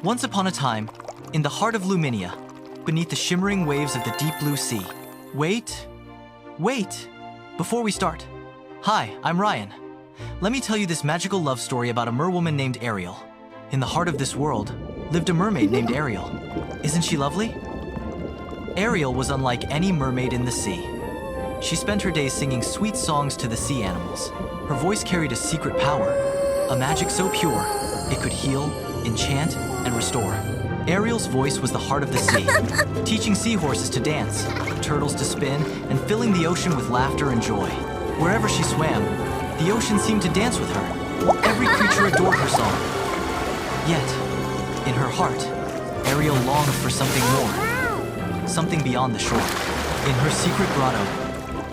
Once upon a time, in the heart of Luminia, beneath the shimmering waves of the deep blue sea. Wait. Before we start. Hi, I'm Ryan. Let me tell you this magical love story about a merwoman named Ariel. In the heart of this world lived a mermaid named Ariel. Isn't she lovely? Ariel was unlike any mermaid in the sea. She spent her days singing sweet songs to the sea animals. Her voice carried a secret power, a magic so pure it could heal, enchant, and restore. Ariel's voice was the heart of the sea, teaching seahorses to dance, turtles to spin, and filling the ocean with laughter and joy. Wherever she swam, the ocean seemed to dance with her. Every creature adored her song. Yet, in her heart, Ariel longed for something more, something beyond the shore. In her secret grotto,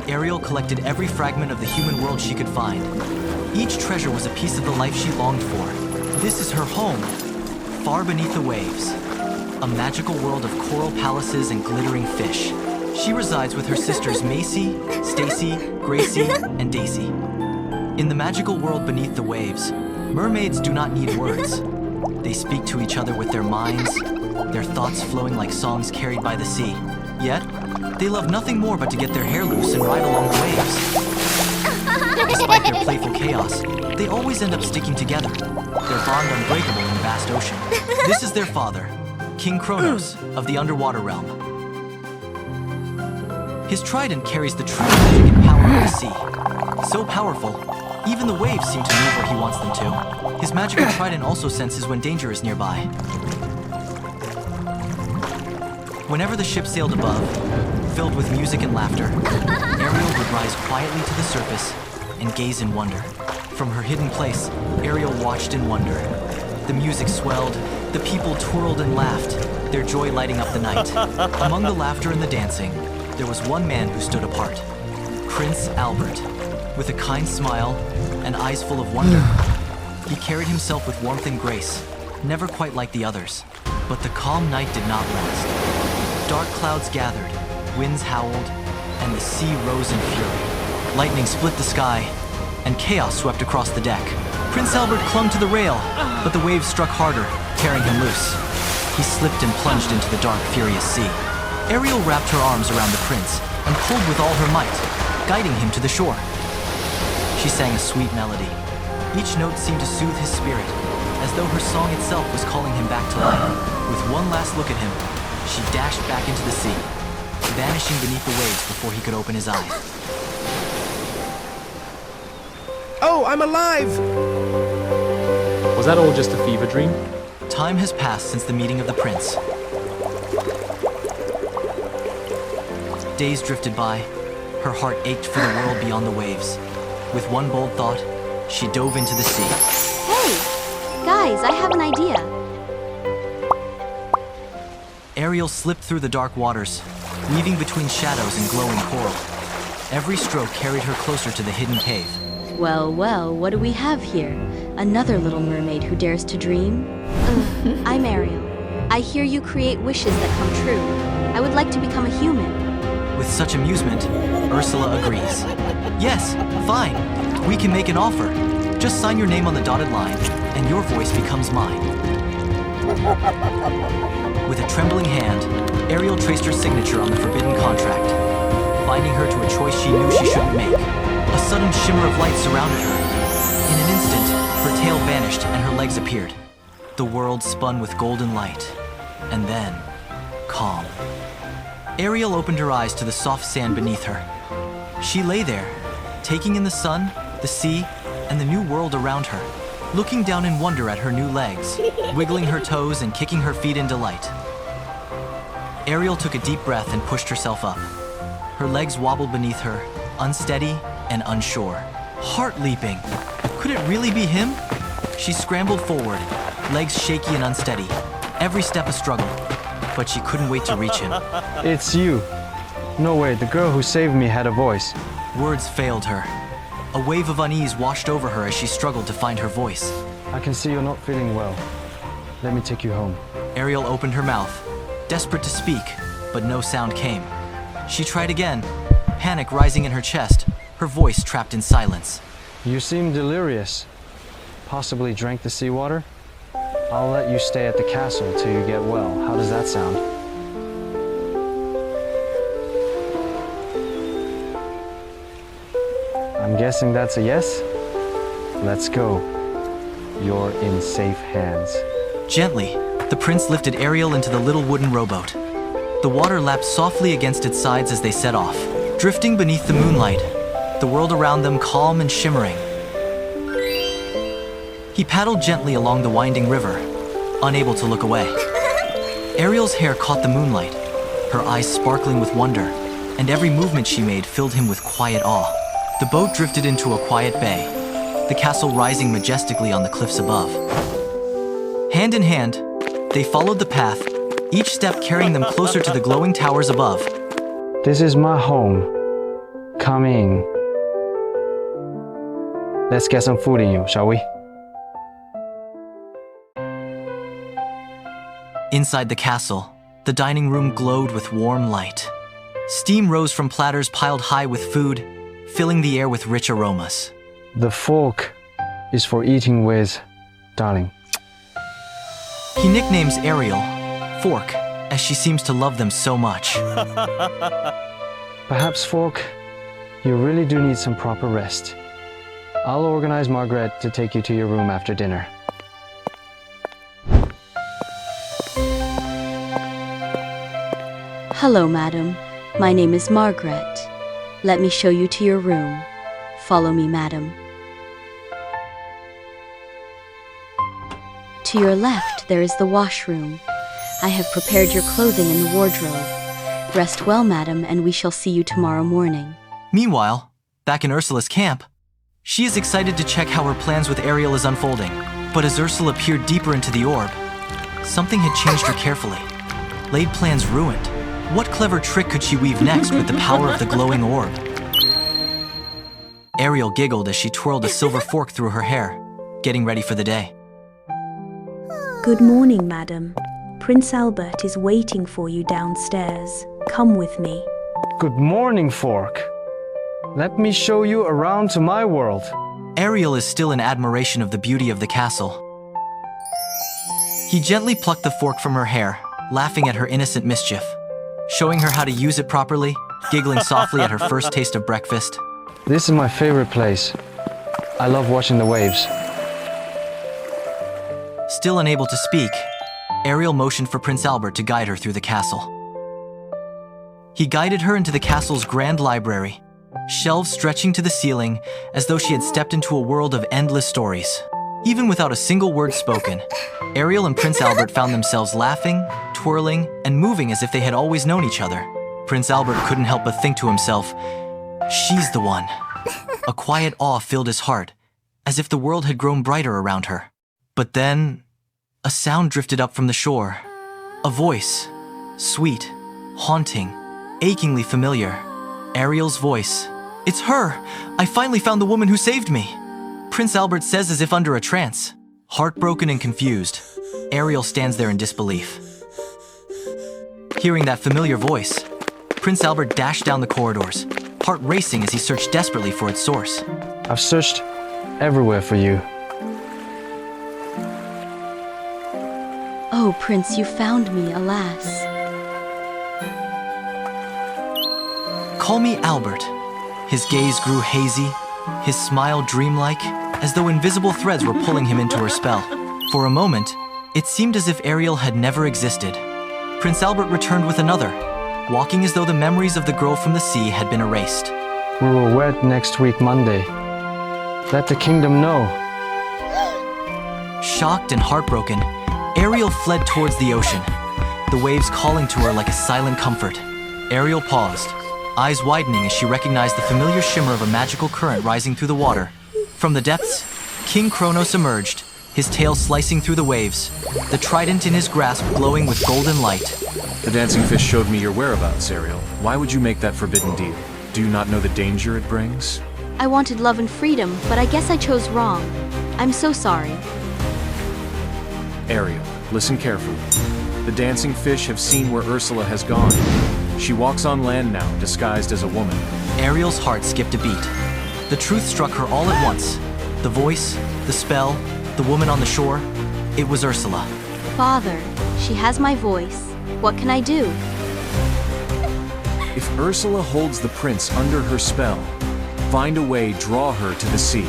Ariel collected every fragment of the human world she could find. Each treasure was a piece of the life she longed for. This is her home, far beneath the waves, a magical world of coral palaces and glittering fish. She resides with her sisters Macy, Stacy, Gracie, and Daisy. In the magical world beneath the waves, mermaids do not need words. They speak to each other with their minds, their thoughts flowing like songs carried by the sea. Yet, they love nothing more but to get their hair loose and ride along the waves. Despite their playful chaos, they always end up sticking together, their bond unbreakable in the vast ocean. This is their father, King Kronos of the underwater realm. His trident carries the true magic and power of the sea. So powerful, even the waves seem to move where he wants them to. His magical trident also senses when danger is nearby. Whenever the ship sailed above, filled with music and laughter, Ariel would rise quietly to the surface and gaze in wonder. From her hidden place, Ariel watched in wonder. The music swelled, the people twirled and laughed, their joy lighting up the night. Among the laughter and the dancing, there was one man who stood apart, Prince Albert. With a kind smile and eyes full of wonder, he carried himself with warmth and grace, never quite like the others. But the calm night did not last. Dark clouds gathered, winds howled, and the sea rose in fury. Lightning split the sky, and chaos swept across the deck. Prince Albert clung to the rail, but the waves struck harder, tearing him loose. He slipped and plunged into the dark, furious sea. Ariel wrapped her arms around the prince and pulled with all her might, guiding him to the shore. She sang a sweet melody. Each note seemed to soothe his spirit, as though her song itself was calling him back to life. With one last look at him, she dashed back into the sea, vanishing beneath the waves before he could open his eyes. Oh, I'm alive! Was that all just a fever dream? Time has passed since the meeting of the prince. Days drifted by. Her heart ached for the world beyond the waves. With one bold thought, she dove into the sea. Hey! Guys, I have an idea. Ariel slipped through the dark waters, weaving between shadows and glowing coral. Every stroke carried her closer to the hidden cave. Well, what do we have here? Another little mermaid who dares to dream? I'm Ariel. I hear you create wishes that come true. I would like to become a human. With such amusement, Ursula agrees. Yes, fine. We can make an offer. Just sign your name on the dotted line, and your voice becomes mine. With a trembling hand, Ariel traced her signature on the forbidden contract, binding her to a choice she knew she shouldn't make. A sudden shimmer of light surrounded her. In an instant, her tail vanished and her legs appeared. The world spun with golden light, and then, calm. Ariel opened her eyes to the soft sand beneath her. She lay there, taking in the sun, the sea, and the new world around her, looking down in wonder at her new legs, wiggling her toes and kicking her feet in delight. Ariel took a deep breath and pushed herself up. Her legs wobbled beneath her, unsteady and unsure. Heart leaping. Could it really be him? She scrambled forward, legs shaky and unsteady, every step a struggle, but she couldn't wait to reach him. It's you. No way, the girl who saved me had a voice. Words failed her. A wave of unease washed over her as she struggled to find her voice. I can see you're not feeling well. Let me take you home. Ariel opened her mouth, desperate to speak, but no sound came. She tried again, panic rising in her chest, her voice trapped in silence. You seem delirious. Possibly drank the seawater? I'll let you stay at the castle till you get well. How does that sound? I'm guessing that's a yes? Let's go. You're in safe hands. Gently, the prince lifted Ariel into the little wooden rowboat. The water lapped softly against its sides as they set off, drifting beneath the moonlight, the world around them calm and shimmering. He paddled gently along the winding river, unable to look away. Ariel's hair caught the moonlight, her eyes sparkling with wonder, and every movement she made filled him with quiet awe. The boat drifted into a quiet bay, the castle rising majestically on the cliffs above. Hand in hand, they followed the path, each step carrying them closer to the glowing towers above. This is my home. Come in. Let's get some food in you, shall we? Inside the castle, the dining room glowed with warm light. Steam rose from platters piled high with food, filling the air with rich aromas. The fork is for eating with, darling. He nicknames Ariel Fork, as she seems to love them so much. Perhaps, Fork, you really do need some proper rest. I'll organize Margaret to take you to your room after dinner. Hello, madam. My name is Margaret. Let me show you to your room. Follow me, madam. To your left, there is the washroom. I have prepared your clothing in the wardrobe. Rest well, madam, and we shall see you tomorrow morning. Meanwhile, back in Ursula's camp, she is excited to check how her plans with Ariel is unfolding. But as Ursula peered deeper into the orb, something had changed her carefully. Laid plans ruined. What clever trick could she weave next with the power of the glowing orb? Ariel giggled as she twirled a silver fork through her hair, getting ready for the day. Good morning, madam. Prince Albert is waiting for you downstairs. Come with me. Good morning, Fork. Let me show you around to my world. Ariel is still in admiration of the beauty of the castle. He gently plucked the fork from her hair, laughing at her innocent mischief, showing her how to use it properly, giggling softly at her first taste of breakfast. This is my favorite place. I love watching the waves. Still unable to speak, Ariel motioned for Prince Albert to guide her through the castle. He guided her into the castle's grand library, shelves stretching to the ceiling as though she had stepped into a world of endless stories. Even without a single word spoken, Ariel and Prince Albert found themselves laughing, twirling, and moving as if they had always known each other. Prince Albert couldn't help but think to himself, "She's the one." A quiet awe filled his heart, as if the world had grown brighter around her. But then, a sound drifted up from the shore. A voice, sweet, haunting, achingly familiar. Ariel's voice. "It's her! I finally found the woman who saved me!" Prince Albert says as if under a trance. Heartbroken and confused, Ariel stands there in disbelief. Hearing that familiar voice, Prince Albert dashed down the corridors, heart racing as he searched desperately for its source. I've searched everywhere for you. Oh, Prince, you found me, alas. "Call me Albert." His gaze grew hazy, his smile dreamlike, as though invisible threads were pulling him into her spell. For a moment, it seemed as if Ariel had never existed. Prince Albert returned with another, walking as though the memories of the girl from the sea had been erased. We will wed next week, Monday. Let the kingdom know. Shocked and heartbroken, Ariel fled towards the ocean, the waves calling to her like a silent comfort. Ariel paused, eyes widening as she recognized the familiar shimmer of a magical current rising through the water. From the depths, King Kronos emerged, his tail slicing through the waves, the trident in his grasp glowing with golden light. The dancing fish showed me your whereabouts, Ariel. Why would you make that forbidden deal? Do you not know the danger it brings? I wanted love and freedom, but I guess I chose wrong. I'm so sorry. Ariel, listen carefully. The dancing fish have seen where Ursula has gone. She walks on land now, disguised as a woman. Ariel's heart skipped a beat. The truth struck her all at once. The voice, the spell, the woman on the shore. It was Ursula. Father, she has my voice. What can I do? If Ursula holds the prince under her spell, find a way, draw her to the sea.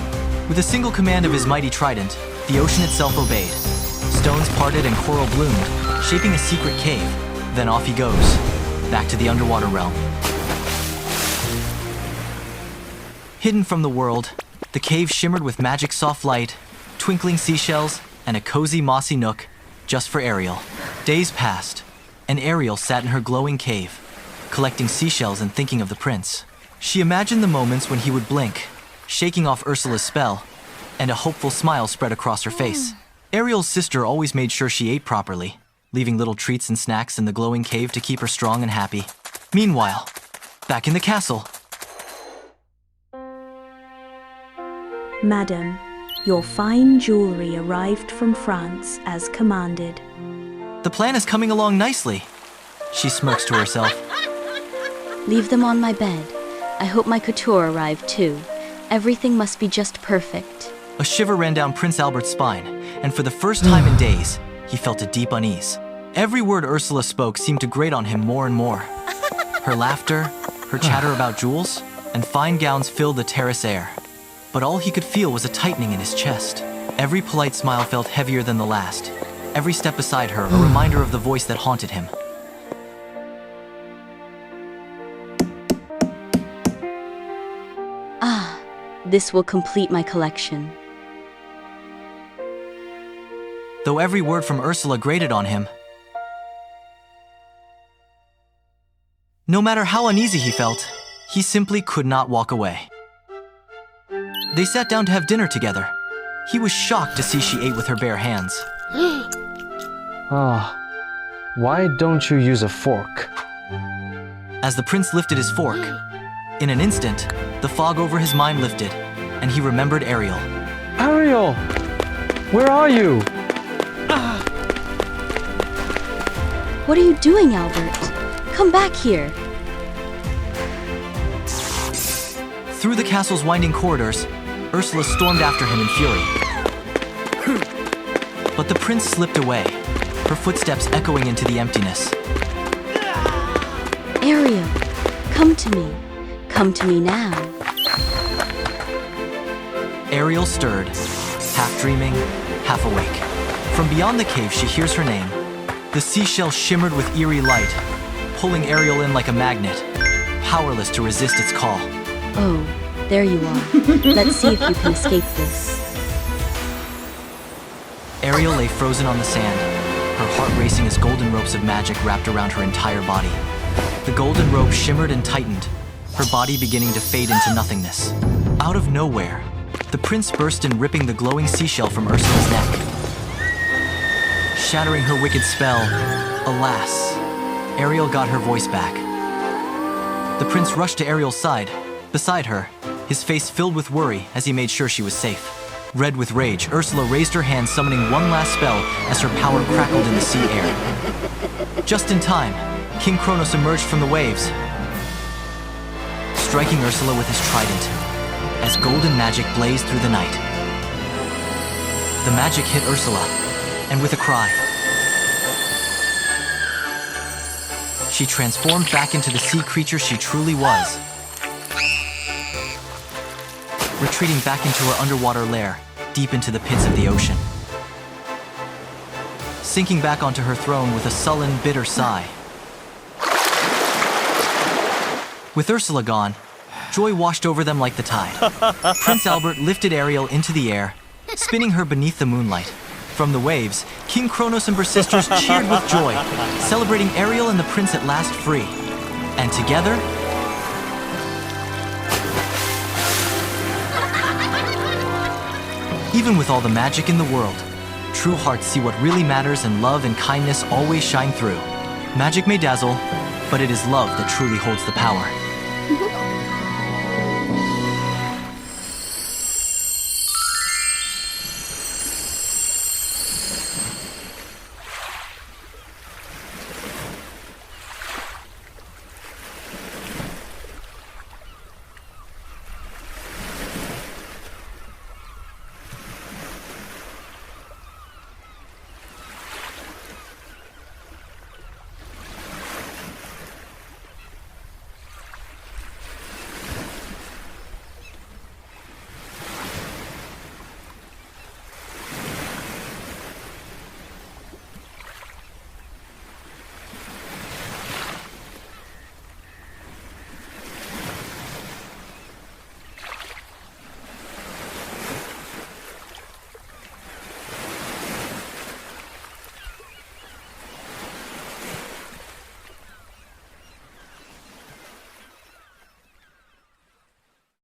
With a single command of his mighty trident, the ocean itself obeyed. Stones parted and coral bloomed, shaping a secret cave. Then off he goes, back to the underwater realm. Hidden from the world, the cave shimmered with magic soft light, twinkling seashells, and a cozy mossy nook just for Ariel. Days passed, and Ariel sat in her glowing cave, collecting seashells and thinking of the prince. She imagined the moments when he would blink, shaking off Ursula's spell, and a hopeful smile spread across her face. Ariel's sister always made sure she ate properly, leaving little treats and snacks in the glowing cave to keep her strong and happy. Meanwhile, back in the castle, Madam, your fine jewelry arrived from France as commanded. the plan is coming along nicely. She smirks to herself. Leave them on my bed. I hope my couture arrived too. Everything must be just perfect. A shiver ran down Prince Albert's spine, and for the first time in days, he felt a deep unease. Every word Ursula spoke seemed to grate on him more and more. Her laughter, her chatter about jewels, and fine gowns filled the terrace air. But all he could feel was a tightening in his chest. Every polite smile felt heavier than the last. Every step beside her, a reminder of the voice that haunted him. Ah, this will complete my collection. Though every word from Ursula grated on him, no matter how uneasy he felt, he simply could not walk away. They sat down to have dinner together. He was shocked to see she ate with her bare hands. Ah, why don't you use a fork? As the prince lifted his fork, in an instant, the fog over his mind lifted, and he remembered Ariel. Ariel! Where are you? What are you doing, Albert? Come back here. Through the castle's winding corridors, Ursula stormed after him in fury. But the prince slipped away, her footsteps echoing into the emptiness. Ariel, come to me. Come to me now. Ariel stirred, half dreaming, half awake. From beyond the cave, she hears her name. The seashell shimmered with eerie light, pulling Ariel in like a magnet, powerless to resist its call. Oh, there you are. Let's see if you can escape this. Ariel lay frozen on the sand, her heart racing as golden ropes of magic wrapped around her entire body. The golden rope shimmered and tightened, her body beginning to fade into nothingness. Out of nowhere, the prince burst in, ripping the glowing seashell from Ursula's neck. Shattering her wicked spell, alas, Ariel got her voice back. The prince rushed to Ariel's side, beside her, his face filled with worry as he made sure she was safe. Red with rage, Ursula raised her hand, summoning one last spell as her power crackled in the sea air. Just in time, King Kronos emerged from the waves, striking Ursula with his trident, as golden magic blazed through the night. The magic hit Ursula, and with a cry, she transformed back into the sea creature she truly was, retreating back into her underwater lair, deep into the pits of the ocean. Sinking back onto her throne with a sullen, bitter sigh. With Ursula gone, joy washed over them like the tide. Prince Albert lifted Ariel into the air, spinning her beneath the moonlight. From the waves, King Kronos and her sisters cheered with joy, celebrating Ariel and the prince at last free. And together, even with all the magic in the world, true hearts see what really matters, and love and kindness always shine through. Magic may dazzle, but it is love that truly holds the power.